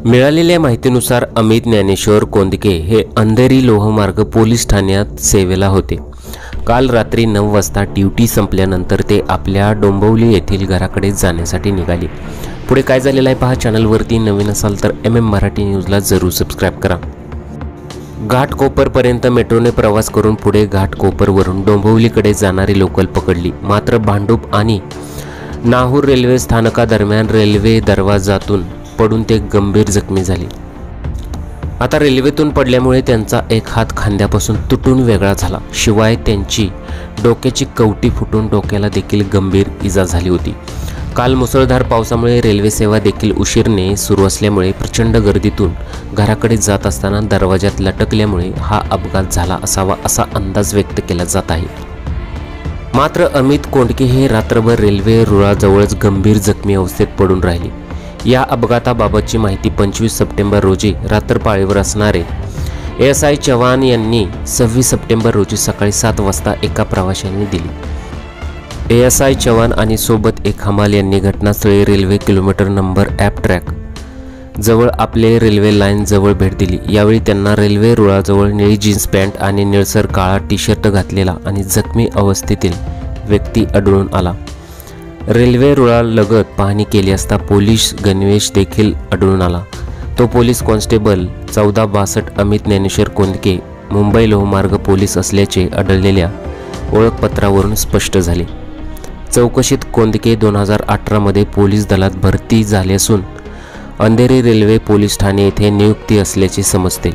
मिळालेल्या माहितीनुसार अमित ज्ञानेश्वर कोंदके हे अंधेरी लोहमार्ग पोलीस ठाण्यात सेवेला होते। काल रात्री 9 वाजता ड्युटी संपल्यानंतर ते आपल्या डोंबिवली येथील घराकडे जाण्यासाठी निघाले। पुढे काय झालेलं आहे पहा। चॅनलवरती नवीन असाल तर MM मराठी न्यूजला जरूर सबस्क्राइब करा। घाटकोपरपर्यंत मेट्रोने प्रवास करून पुढे घाटकोपरवरून डोंबिवलीकडे जाणारी लोकल पकडली। मात्र भांडूप आणि नाहूर रेल्वे स्थानकादरम्यान रेल्वे दरवाजातून पडून ते गंभीर जखमी झाले। आता रेल्वेतून पडल्यामुळे त्यांचा एक हात खांद्यापासून तुटून वेगळा झाला, शिवाय त्यांची डोक्याची कवटी फुटून डोक्याला देखील गंभीर इजा झाली होती। काल मुसळधार पावसामुळे रेल्वे सेवा देखील उशिराने सुरू असल्यामुळे प्रचंड गर्दीतून घराकडे जात असताना दरवाजात लटकल्यामुळे हा अपघात झाला असावा असा अंदाज व्यक्त केला जात आहे। मात्र अमित कोंडके हे रात्रभर रेल्वे रुळाजवळच गंभीर जखमी अवस्थेत पडून राहिले। या अपघाताबाबतची माहिती 25 सप्टेंबर रोजी रात्रपाळीवर असणारे ASI चव्हाण यांनी 26 सप्टेंबर रोजी सकाळी 7 वाजता एका प्रवाशांनी दिली। ASI चव्हाण आणि सोबत एक हमाल यांनी घटनास्थळी railway kilometre number app track जवळ आपले रेल्वे लाईन जवळ भेट दिली। यावेळी त्यांना रेल्वे रुळाजवळ निळी जीन्स पॅन्ट आणि निळसर काळा टी-शर्ट घातलेला आणि जखमी अवस्थेतील व्यक्ती आढळून आला। रेल्वे रुळालगत पाहणी केली असता पोलीस गणवेश देखील आढळून आला। तो पोलीस कॉन्स्टेबल 1462 अमित ज्ञानेश्वर कोंदके मुंबई लोहमार्ग पोलीस असल्याचे आढळलेल्या ओळखपत्रावरून स्पष्ट झाले। चौकशीत कोंदके 2018 मध्ये पोलीस दलात भरती झाले असून अंधेरी रेल्वे पोलीस ठाणे येथे नियुक्ती असल्याचे समजते।